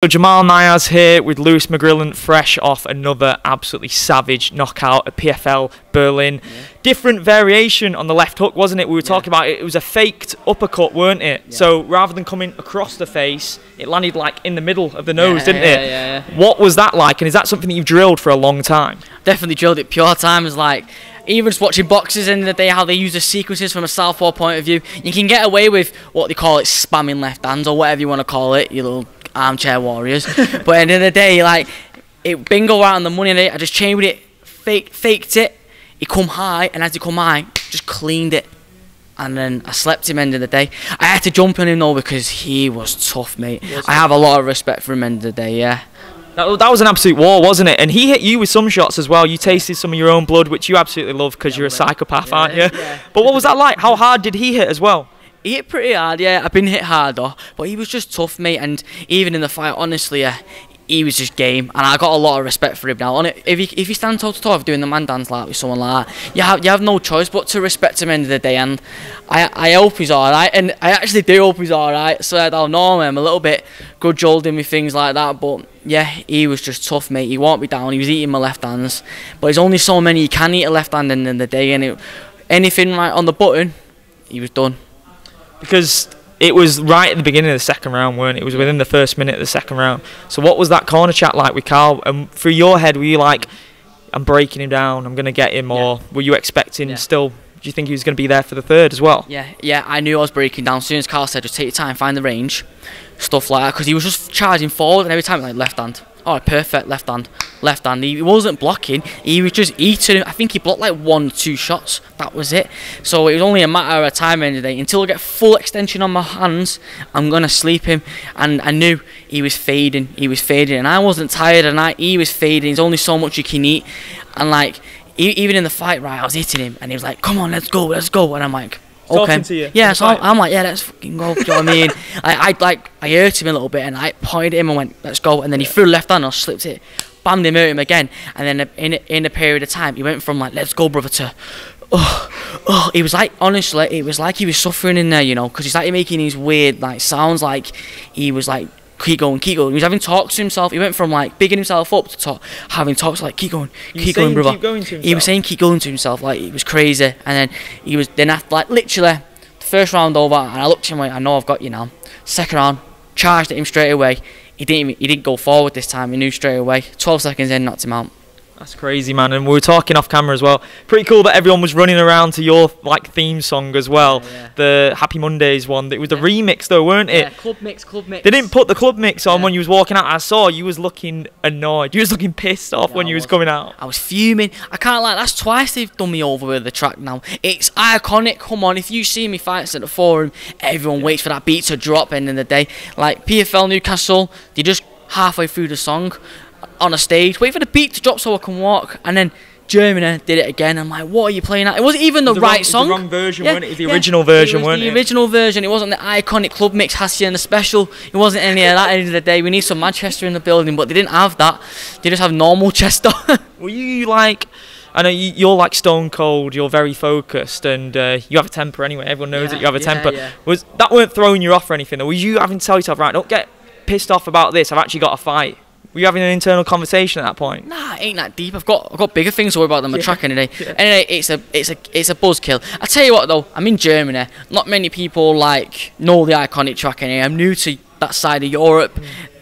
So Jamal Niaz here with Lewis Mcgrillen, fresh off another absolutely savage knockout at PFL Berlin. Yeah. Different variation on the left hook, wasn't it? We were talking about it. It was a faked uppercut, weren't it? Yeah. So rather than coming across the face, it landed like in the middle of the nose, didn't it? Yeah. What was that like? And is that something that you've drilled for a long time? Definitely drilled it pure time. Is like, even just watching boxers in the day, how they use the sequences from a southpaw point of view, you can get away with what they call it, spamming left hands or whatever you want to call it, you little armchair warriors. But at the end of the day, like, it bingo right on the money. I just chained it, faked it. He come high, and as he come high, just cleaned it. And then I slept him end of the day. I had to jump on him though because he was tough, mate. I have a lot of respect for him end of the day, yeah. That was an absolute war, wasn't it? And he hit you with some shots as well. You tasted some of your own blood, which you absolutely love because you're a psychopath, aren't you? Yeah. But what was that like? How hard did he hit as well? He hit pretty hard, yeah. I've been hit hard though, but he was just tough, mate. And even in the fight, honestly, he was just game, and I got a lot of respect for him now. If you stand toe to toe doing the man dance like with someone like that, you have no choice but to respect him at the end of the day. And I hope he's all right, and I actually do hope he's all right. So I don't know, I'm a little bit grudge-holding with things like that, but yeah, he was just tough, mate. He won't be down. He was eating my left hands, but there's only so many you can eat a left hand in the day, and anything right on the button, he was done. Because it was right at the beginning of the second round, weren't it? It was within the first minute of the second round. So what was that corner chat like with Carl? And through your head, were you like, I'm breaking him down, I'm going to get him, or were you expecting still, do you think he was going to be there for the third as well? Yeah, I knew I was breaking down. As soon as Carl said, just take your time, find the range, stuff like that, because he was just charging forward, and every time, like, left hand. Oh, perfect, left hand. He wasn't blocking, he was just eating him. I think he blocked like 1 or 2 shots, that was it. So it was only a matter of time end of the day. Until I get full extension on my hands, I'm going to sleep him. And I knew he was fading, and I wasn't tired, and he was fading. There's only so much you can eat. And like, even in the fight, right, I was hitting him, and he was like, come on, let's go. And I'm like, okay. To you, yeah, so I'm like, yeah, let's fucking go. Do you know what I mean? I hurt him a little bit, and I pointed at him and went, let's go. And then he threw the left hand, and I slipped it, bammed him, hurt him again. And then in a period of time, he went from like, let's go, brother, to he was like, honestly, it was like he was suffering in there, you know, because he started making these weird like sounds, like he was like, keep going. He was having talks to himself. He went from like bigging himself up to having talks like, keep going, brother. Keep going to himself. He was saying keep going to himself, like it was crazy. And then after like literally the first round over, and I looked at him like, I know I've got you now. Second round, charged at him straight away. He didn't go forward this time. He knew straight away. 12 seconds in, knocked him out. That's crazy, man. And we were talking off camera as well. Pretty cool that everyone was running around to your like theme song as well. Yeah. The Happy Mondays one. It was the remix though, weren't it? Yeah, club mix. They didn't put the club mix on when you was walking out. I saw you was looking annoyed. You was looking pissed off when you was coming out. I was fuming. I can't lie. That's twice they've done me over with the track now. It's iconic. Come on, if you see me fights at the forum, everyone waits for that beat to drop. End of the day, like PFL Newcastle, they just halfway through the song on a stage, wait for the beat to drop so I can walk, and then Germany did it again. I'm like, what are you playing at? It wasn't even the right song. The wrong version, weren't it? It was the original version, weren't it? The original version. It wasn't the iconic club mix, Hassie and the special. It wasn't any of that at the end of the day. We need some Manchester in the building, but they didn't have that. They just have normal Chester. Were you like, I know you're like stone cold, you're very focused, and you have a temper anyway. Everyone knows that you have a temper. Yeah. Was that weren't throwing you off or anything though? Were you having to tell yourself, right, don't get pissed off about this, I've actually got a fight? Were you having an internal conversation at that point? Nah, it ain't that deep. I've got bigger things to worry about than my track anyway. Anyway, it's a buzzkill. I tell you what though, I'm in Germany. Not many people like know the iconic track anyway. I'm new to that side of Europe.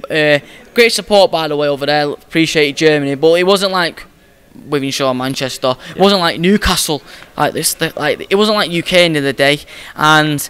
Great support by the way over there. Appreciate Germany, but it wasn't like Withenshaw, Manchester. It wasn't like Newcastle like this. It wasn't like UK end of the day, and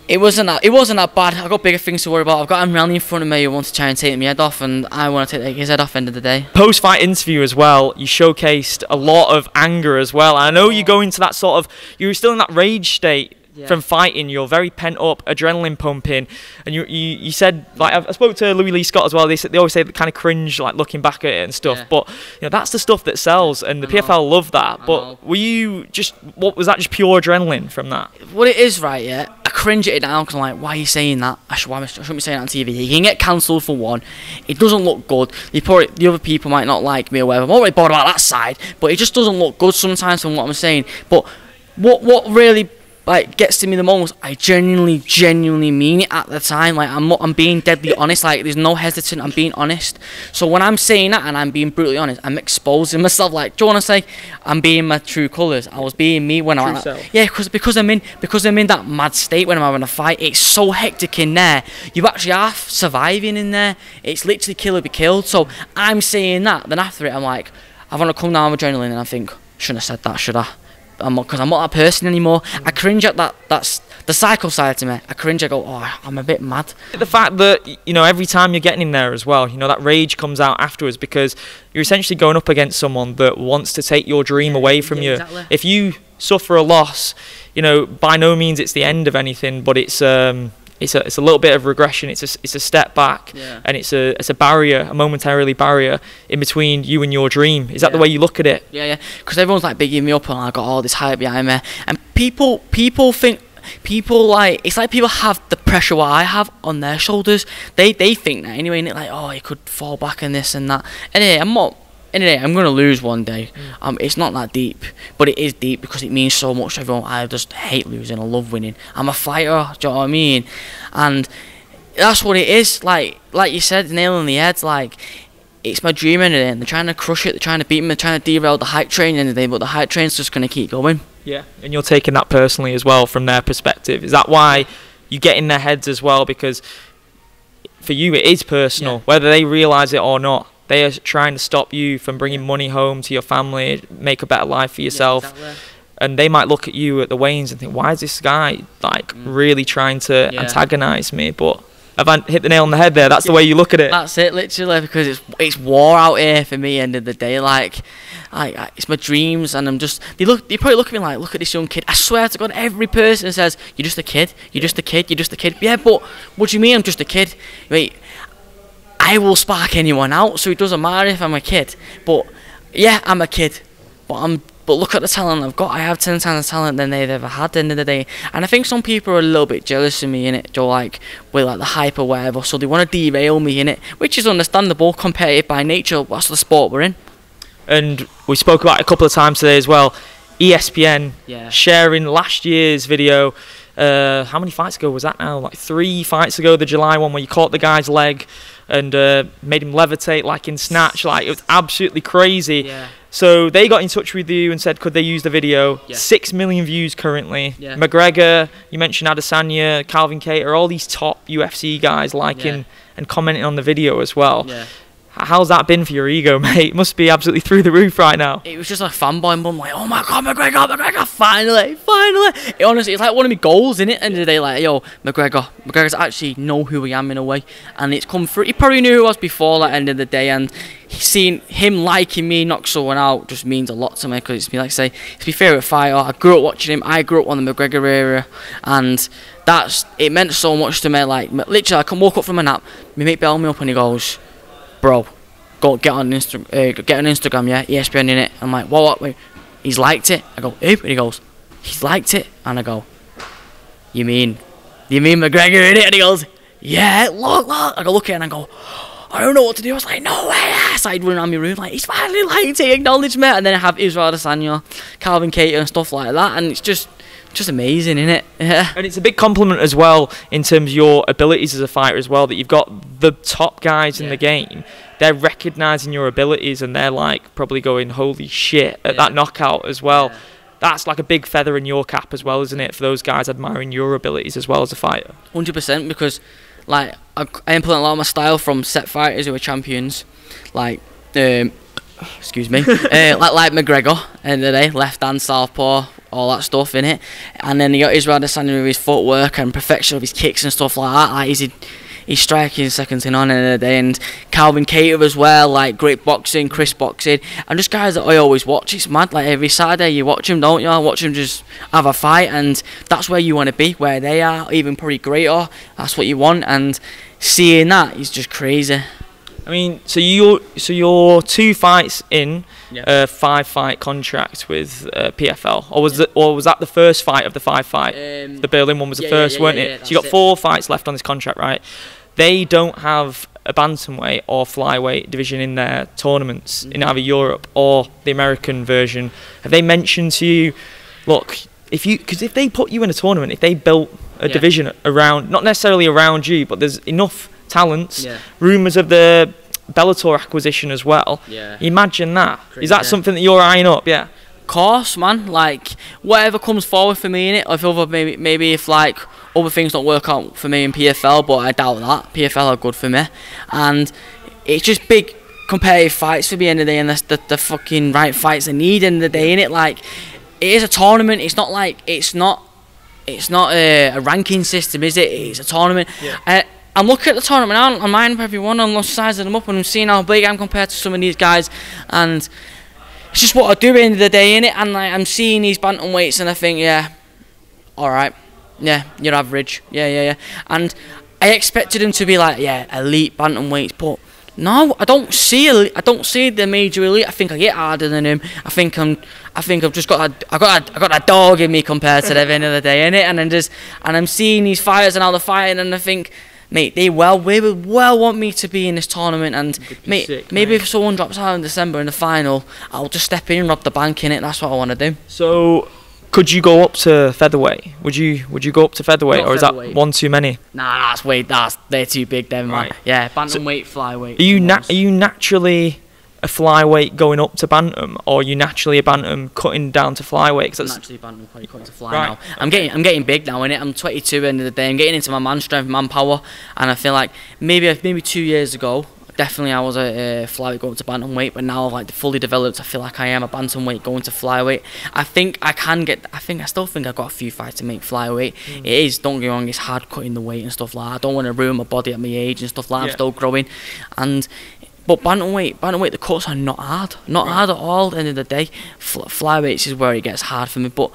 it wasn't that bad. I've got bigger things to worry about. I've got Mcgrillen in front of me who wants to try and take my head off, and I want to take his head off end of the day. Post-fight interview as well, you showcased a lot of anger as well. I know you go into that sort of, you were still in that rage state from fighting. You're very pent up, adrenaline pumping, and you said, like, I spoke to Louis Lee Scott as well. They always say that kind of cringe, like looking back at it and stuff. But you know, that's the stuff that sells, and the PFL love that. But were you just, what was that? Just pure adrenaline from that? What it is, right? Yeah, I cringe at it now because I'm like, why are you saying that? I shouldn't be saying that on TV. He can get cancelled for one. It doesn't look good. The other people might not like me or whatever. I'm already bored about that side, but it just doesn't look good sometimes from what I'm saying. But what really like gets to me the most, I genuinely mean it at the time. Like I'm being deadly honest. Like there's no hesitant. I'm being honest. So when I'm saying that and I'm being brutally honest, I'm exposing myself. Like, do you want to say I'm being my true colours? I was being me when I because I'm in that mad state when I'm having a fight. It's so hectic in there. You actually are surviving in there. It's literally kill or be killed. So I'm saying that. Then after it, I'm like, I want to come down with adrenaline, and I think, shouldn't have said that, should I? Because I'm not that person anymore. I cringe at that. That's the psycho side to me. I cringe. I go, oh, I'm a bit mad. The fact that, you know, every time you're getting in there as well, you know, that rage comes out afterwards, because you're essentially going up against someone that wants to take your dream away from you. Exactly. If you suffer a loss, you know, by no means it's the end of anything, but it's a little bit of regression. It's a step back, and it's a barrier, a momentarily barrier in between you and your dream. Is that the way you look at it? Yeah. Because everyone's like bigging me up, and I got all this hype behind me, and people think. Like, it's like people have the pressure what I have on their shoulders. They think that anyway, and it's like, oh, you could fall back and this and that. Anyway, I'm gonna lose one day. It's not that deep, but it is deep because it means so much to everyone. I just hate losing. I love winning. I'm a fighter. Do you know what I mean? And that's what it is. Like you said, nail on the head. Like, it's my dream in it, and they're trying to crush it. They're trying to beat me. They're trying to derail the hype train in the day, but the hype train's just gonna keep going. Yeah, and you're taking that personally as well from their perspective. Is that why you get in their heads as well? Because for you, it is personal, whether they realise it or not. They are trying to stop you from bringing money home to your family, make a better life for yourself. Yeah, exactly. And they might look at you at the weigh-ins and think, why is this guy like really trying to antagonise me? But have I hit the nail on the head there? That's the way you look at it. That's it, literally, because it's war out here for me. End of the day, like it's my dreams, and I'm just they probably look at me like, look at this young kid. I swear to God, every person says, you're just a kid, you're just a kid, you're just a kid. Yeah, but what do you mean I'm just a kid? Wait, I will spark anyone out, so it doesn't matter if I'm a kid. But yeah, I'm a kid, but look at the talent I've got. I have 10 times the talent than they've ever had at the end of the day. And I think some people are a little bit jealous of me, innit? Joe, like, with like the hype or whatever. So they want to derail me, innit? Which is understandable, competitive by nature. That's the sport we're in. And we spoke about it a couple of times today as well. ESPN sharing last year's video. How many fights ago was that now? Like 3 fights ago, the July one where you caught the guy's leg and made him levitate like in snatch. Like, it was absolutely crazy. Yeah. So they got in touch with you and said, could they use the video? 6 million views currently. McGregor, you mentioned Adesanya, Calvin Kattar, all these top UFC guys liking and commenting on the video as well. How's that been for your ego, mate? It must be absolutely through the roof right now. It was just like fanboy mum, like, oh my God, McGregor, finally. Honestly, it's like one of my goals, innit? End of the day, like, yo, McGregor's actually know who I am in a way, and it's come through. He probably knew who I was before that end of the day, and seeing him liking me knock someone out just means a lot to me, because it's me, like I say, it's my favourite fighter. I grew up watching him. I grew up on the McGregor era, and it meant so much to me. Like, literally, I can walk up from a nap, my mate belled me up and he goes, bro, go get on Instagram, yeah, ESPN in it. I'm like, what? Wait, he's liked it. I go, who? And he goes, he's liked it. And I go, you mean McGregor in it? And he goes, yeah, look. I go, look at it, and I go, I don't know what to do. I was like, no way. I started running around my room like, he's finally liked it, acknowledged me. And then I have Israel Adesanya, Calvin Kattar and stuff like that, and it's just amazing, innit? Yeah. And it's a big compliment as well in terms of your abilities as a fighter as well, that you've got the top guys in the game. They're recognising your abilities, and they're like probably going, holy shit, at that knockout as well. That's like a big feather in your cap as well, isn't it, for those guys admiring your abilities as well as a fighter? 100%, because like I implement a lot of my style from set fighters who are champions, like excuse me, like McGregor, end of the day, left hand, southpaw, all that stuff in it. And then you got Israel Adesanya with his footwork and perfection of his kicks and stuff like that. Like he's striking seconds in on end of the day. And Calvin Kattar as well, like great boxing, crisp boxing, and just guys that I always watch. It's mad. Like every Saturday you watch him, don't you? Watch him just have a fight, and that's where you want to be, where they are, even probably greater. That's what you want, and seeing that is just crazy. I mean, so you're 2 fights in a 5-fight contract with PFL, or was that the first fight of the 5-fight? The Berlin one was the first, weren't it? So you got 4 fights left on this contract, right? They don't have a bantamweight or flyweight division in their tournaments in either Europe or the American version. Have they mentioned to you, look, because if they put you in a tournament, if they built a division around, not necessarily around you, but there's enough talents, rumours of the Bellator acquisition as well. Imagine that. Is that something that you're eyeing up? Yeah. Course, man. Like whatever comes forward for me in it. If other maybe if like other things don't work out for me in PFL, but I doubt that. PFL are good for me, and it's just big competitive fights for me in the day, and that's the fucking right fights I need in the day in it. Like it is a tournament. It's not like it's not a ranking system, is it? It's a tournament. I'm looking at the tournament now. I'm lining up everyone. I'm sizing them up, and I'm seeing how big I'm compared to some of these guys, and it's just what I do at the end of the day, innit? And like, I'm seeing these bantamweights, and I think, yeah, all right, yeah, you're average, yeah. And I expected them to be like, yeah, elite bantamweights, but no, I don't see the major elite. I think I get harder than him. I think I've just got a dog in me compared to them at the end of the day, innit? And I'm seeing these fighters and how they're fighting, and I think, mate, they would well want me to be in this tournament, and maybe if someone drops out in December in the final, I'll just step in and rob the bank in it. That's what I want to do. So, could you go up to featherweight? Would you go up to featherweight, or is that one too many? Nah, they're too big, then, right? Yeah, bantamweight, flyweight. Are you naturally a flyweight going up to bantam, or are you naturally a bantam cutting down to flyweight? I'm naturally a bantam cutting to fly now. I'm getting big now, innit? I'm 22 at the end of the day. I'm getting into my man strength, manpower, and I feel like maybe 2 years ago, definitely I was a flyweight going to bantamweight, but now I've like fully developed. I feel like I am a bantamweight going to flyweight. I still think I've got a few fights to make flyweight. It is, don't get me wrong, it's hard cutting the weight and stuff like that. I don't want to ruin my body at my age and stuff like that. I'm still growing, but bantamweight, the cuts are not hard at all. At the end of the day, flyweights is where it gets hard for me. But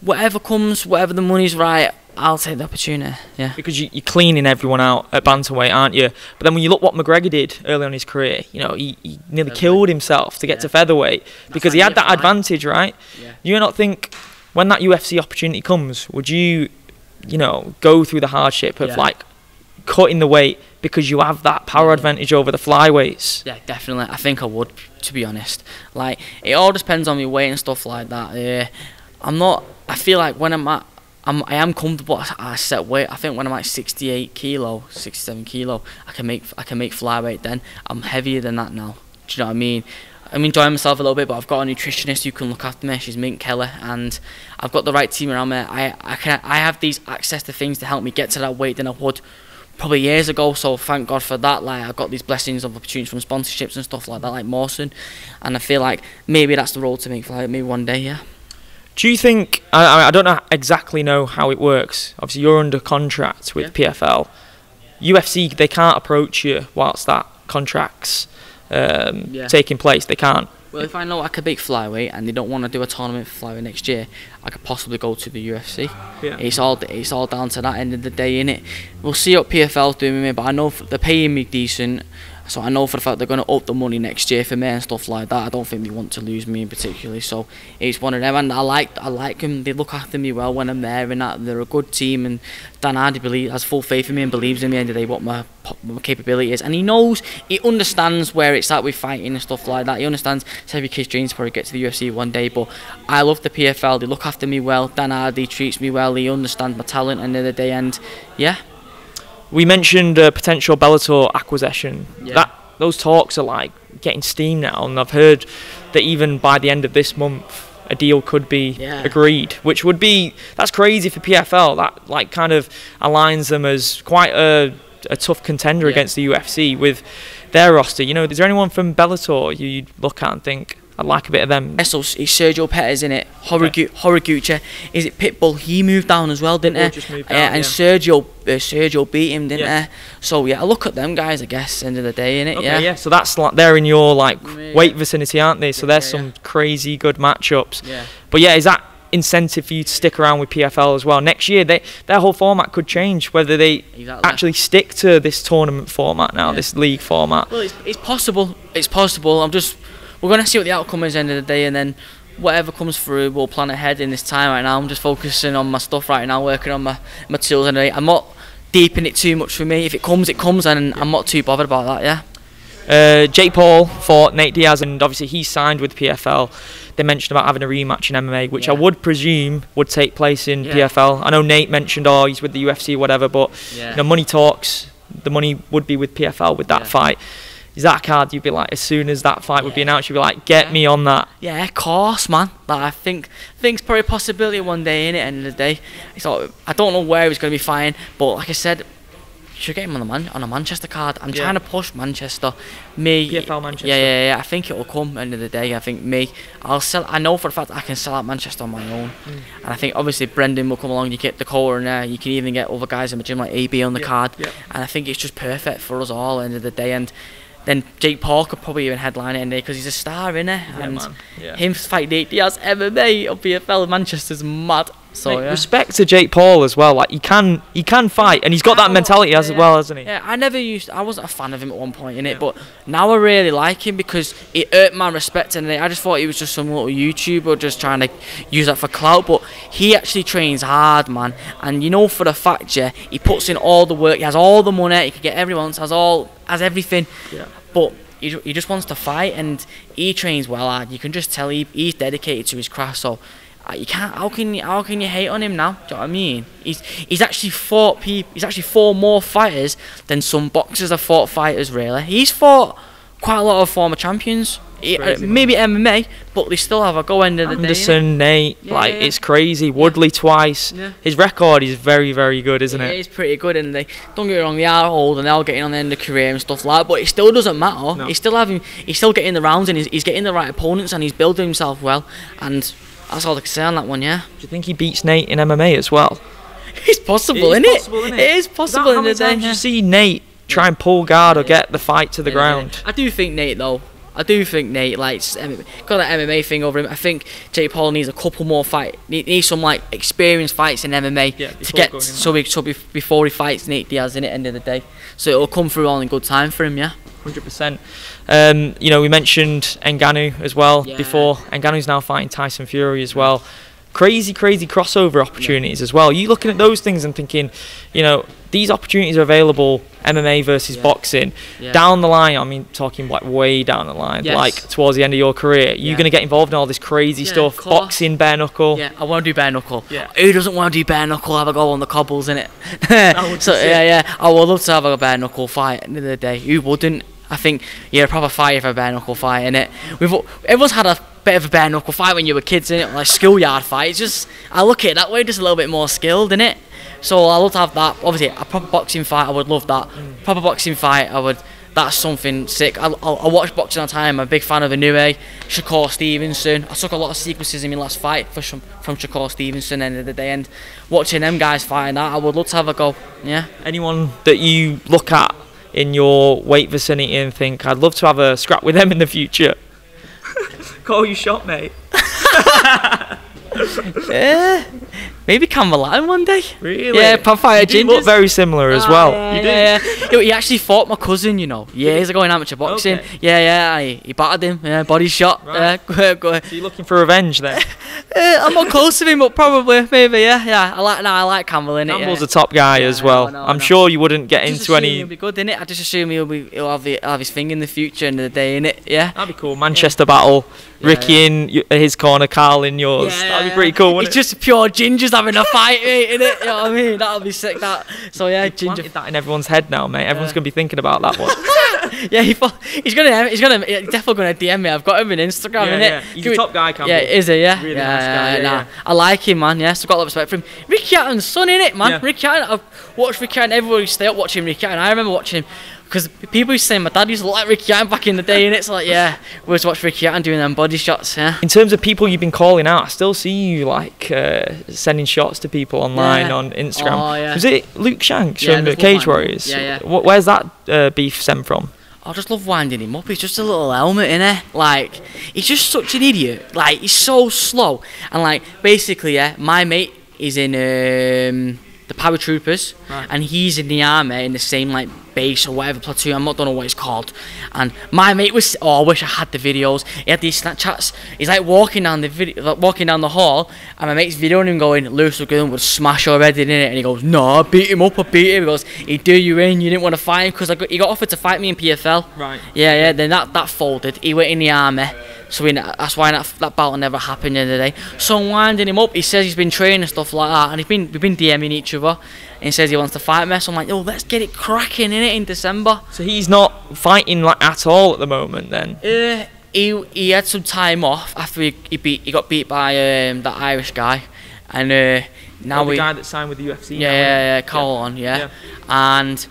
whatever comes, whatever the money's right, I'll take the opportunity. Yeah. Because you're cleaning everyone out at bantamweight, aren't you? But then when you look what McGregor did early on in his career, you know, he nearly killed himself to get to featherweight because he had that advantage, right? Yeah. You not think when that UFC opportunity comes, would you go through the hardship of like cutting the weight because you have that power advantage over the flyweights? Yeah, definitely. I think I would, to be honest. Like, it all depends on my weight and stuff like that. I feel like when I am comfortable at a set weight. I think when I'm like 67 kilo, I can make flyweight then. I'm heavier than that now. Do you know what I mean? I'm enjoying myself a little bit, but I've got a nutritionist who can look after me. She's Mint Keller, and I've got the right team around me. I have these access to things to help me get to that weight than I would probably years ago, so thank God for that. Like, I've got these blessings of opportunities from sponsorships and stuff like that, like Mawson, and I feel like maybe that's the road to make flyweight, maybe one day, yeah. Do you think, I don't exactly know how it works, obviously you're under contract with PFL, UFC, they can't approach you whilst that contract's taking place, they can't? Well, if I know I could make flyweight and they don't want to do a tournament for flyweight next year, I could possibly go to the UFC. Yeah. It's all down to that end of the day, innit? We'll see what PFL's doing with me, but I know they're paying me decent, so I know for the fact they're going to up the money next year for me and stuff like that. I don't think they want to lose me in particular, so it's one of them. And I like them. They look after me well when I'm there, and that they're a good team. And Dan Hardy has full faith in me and believes in me at the end of the day what my capability is. And he understands where it's at with fighting and stuff like that. He understands it's every kid's dream to probably get to the UFC one day. But I love the PFL. They look after me well. Dan Hardy treats me well. He understands my talent at the end of the day. And yeah. We mentioned a potential Bellator acquisition. Those talks are like getting steam now, and I've heard that even by the end of this month a deal could be agreed, which would be, that's crazy for PFL. That like kind of aligns them as quite a tough contender against the UFC with their roster. You know, is there anyone from Bellator you'd look at and think, I'd like a bit of them? So it's Sergio Pettis, in it. Horiguchi. Is it Pitbull? He moved down as well, didn't he? And Sergio beat him, didn't he? So yeah, I look at them guys, I guess, end of the day, innit? Okay, so that's like they're in your like weight vicinity, aren't they? So there's some crazy good matchups. Yeah. But yeah, is that incentive for you to stick around with PFL as well next year? Their whole format could change, whether they actually stick to this tournament format now, this league format. Well, it's possible. It's possible. We're going to see what the outcome is at the end of the day, and then whatever comes through, we'll plan ahead in this time right now. I'm just focusing on my stuff right now, working on my tools, and I'm not deep in it too much for me. If it comes, it comes, and I'm not too bothered about that, yeah. Jake Paul fought Nate Diaz, and obviously he's signed with PFL. They mentioned about having a rematch in MMA, which I would presume would take place in PFL. I know Nate mentioned, he's with the UFC or whatever, but money talks. The money would be with PFL with that fight. Is that a card you'd be like, as soon as that fight would be announced, you'd be like, get me on that? Yeah, of course, man. Like, I think it's probably a possibility one day, in it, end of the day. So I don't know where he's going to be fighting, but like I said, should get him on a Manchester card. I'm trying to push Manchester. PFL Manchester. Yeah. I think it will come end of the day. I think I'll sell. I know for a fact I can sell out Manchester on my own. And I think obviously Brendan will come along. You get Dakota in there. You can even get other guys in the gym like AB on the card. And I think it's just perfect for us all end of the day. And then Jake Paul could probably even headline it in there because he's a star, innit? And him fighting Nate Diaz MMA or PFL Manchester's mad. So mate, respect to Jake Paul as well. Like he can fight, and he's got that mentality as well, hasn't he? Yeah, I wasn't a fan of him at one point in it, but now I really like him because it hurt my respect in it. I just thought he was just some little YouTuber just trying to use that for clout, but he actually trains hard, man. And you know for a fact, he puts in all the work. He has all the money. He can get everyone. Has everything. Yeah. But he just wants to fight, and he trains well hard. You can just tell he's dedicated to his craft. So. You can't. How can you hate on him now? Do you know what I mean? He's actually fought people. He's actually fought more fighters than some boxers have fought fighters. Really, he's fought quite a lot of former champions. Maybe MMA, but they still have a go end of the day. Anderson, Nate, it's crazy. Woodley twice. Yeah. His record is very, very good, isn't it? It is pretty good, and they don't get me wrong, they are old and they're all getting on the end of career and stuff like that. But it still doesn't matter. No. He's still getting the rounds, and he's getting the right opponents, and he's building himself well. And that's all I can say on that one, yeah. Do you think he beats Nate in MMA as well? It's possible, isn't it? It is possible in the day. How many times you see Nate try and pull guard or get the fight to the ground? I do think Nate, though. Like, got that MMA thing over him. I think Jake Paul needs a couple more fights. Needs some like experienced fights in MMA to get before he fights Nate Diaz in it end of the day. So it'll come through all in good time for him, yeah. 100%. We mentioned Ngannou as well before. Ngannou's now fighting Tyson Fury as well. Crazy crossover opportunities as well. You looking at those things and thinking, these opportunities are available, MMA versus boxing. Down the line, I mean, talking like way down the line, like towards the end of your career, you're going to get involved in all this crazy stuff. Boxing, bare knuckle. Yeah, I want to do bare knuckle. Yeah. Who doesn't want to do bare knuckle? Have a go on the cobbles, innit? I would love to have a bare knuckle fight at the end of the day. Who wouldn't? I think a proper fight for a bare knuckle fight, innit? Everyone's had a bit of a bare knuckle fight when you were kids, innit? Like schoolyard fight. It's just, I look at it that way, just a little bit more skilled, innit? So I love to have that. Obviously, a proper boxing fight, I would love that. Proper boxing fight, that's something sick. I watch boxing all the time. I'm a big fan of Inoue, Shakur Stevenson. I took a lot of sequences in my last fight from Shakur Stevenson end of the day, and watching them guys fighting that, I would love to have a go. Yeah. Anyone that you look at in your weight vicinity and think, I'd love to have a scrap with them in the future? Call your shot, mate. Maybe Campbell Hatton one day. Really? Yeah, fighter you look very similar as well. Yeah, you do. He actually fought my cousin, years ago in amateur boxing. Okay. Yeah, he battered him. Yeah, body shot. Right. Go. So you're looking for revenge then? I'm not close to him, but probably, maybe, yeah. I like Campbell, innit? Campbell's a top guy as well. I'm sure you wouldn't get into any. He'll be good, innit? I just assume he'll have his thing in the future end of the day, innit? Yeah. That'd be cool. Manchester battle. Ricky in his corner, Carl in yours. That'd be pretty cool, wouldn't it? It's just pure gingers having a fight, mate, innit? You know what I mean? That'll be sick, that. So yeah, ginger. Planted that in everyone's head now, mate. Everyone's gonna be thinking about that one. Yeah, he's definitely gonna DM me. I've got him on Instagram, innit? Yeah. He's a top guy, Campbell. Yeah, is he? Yeah. Really nice guy. Yeah. I like him, man. Yeah, so I've got a lot of respect for him. Ricky Hatton's son, innit, man? Yeah. Ricky Hatton. I've watched Ricky Hatton. Everybody stay up watching Ricky Hatton. I remember watching him. Because people used to say my dad used to like Ricky Hatton back in the day, and it's like, we used to watch Ricky Hatton doing them body shots, yeah. In terms of people you've been calling out, I still see you sending shots to people online on Instagram. Oh, yeah. Was it Luke Shanks from the Cage Warriors? Yeah. Where's that beef stemmed from? I just love winding him up. He's just a little helmet, innit? Like, he's just such an idiot. Like, he's so slow. And basically, my mate is in the the paratroopers, Right. and he's in the army in the same like base or whatever platoon. I'm not don't know what it's called. And my mate was, oh, I wish I had the videos. He had these Snapchats. He's like walking down the hall, and my mate's videoing him going, Lewis Mcgrillen would smash your head in it, and he goes, no, I beat him up, I beat him. He goes, he do you in, you didn't want to fight him because he got offered to fight me in PFL. Right. Yeah. Then that folded. He went in the army. So that's why that battle never happened the other day. So I'm winding him up. He says he's been training and stuff like that, and we've been DMing each other. And he says he wants to fight me. So I'm like, oh, let's get it cracking in December. So he's not fighting like at all at the moment then. He had some time off after he got beat by that Irish guy, and now the guy that signed with the UFC. Yeah, Colin, yeah. And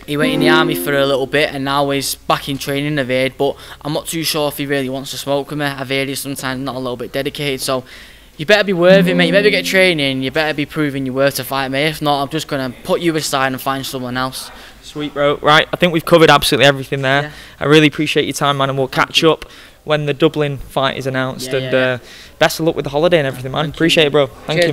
he went in the army for a little bit, and now he's back in training. I've heard, but I'm not too sure if he really wants to smoke with me. I've heard he's sometimes not a little bit dedicated, so you better be worth it, mate. You better get training. You better be proving your worth to fight me. If not, I'm just gonna put you aside and find someone else. Sweet, bro. Right, I think we've covered absolutely everything there. Yeah. I really appreciate your time, man, and we'll catch up when the Dublin fight is announced. Best of luck with the holiday and everything, man. Appreciate it, bro. Thank you.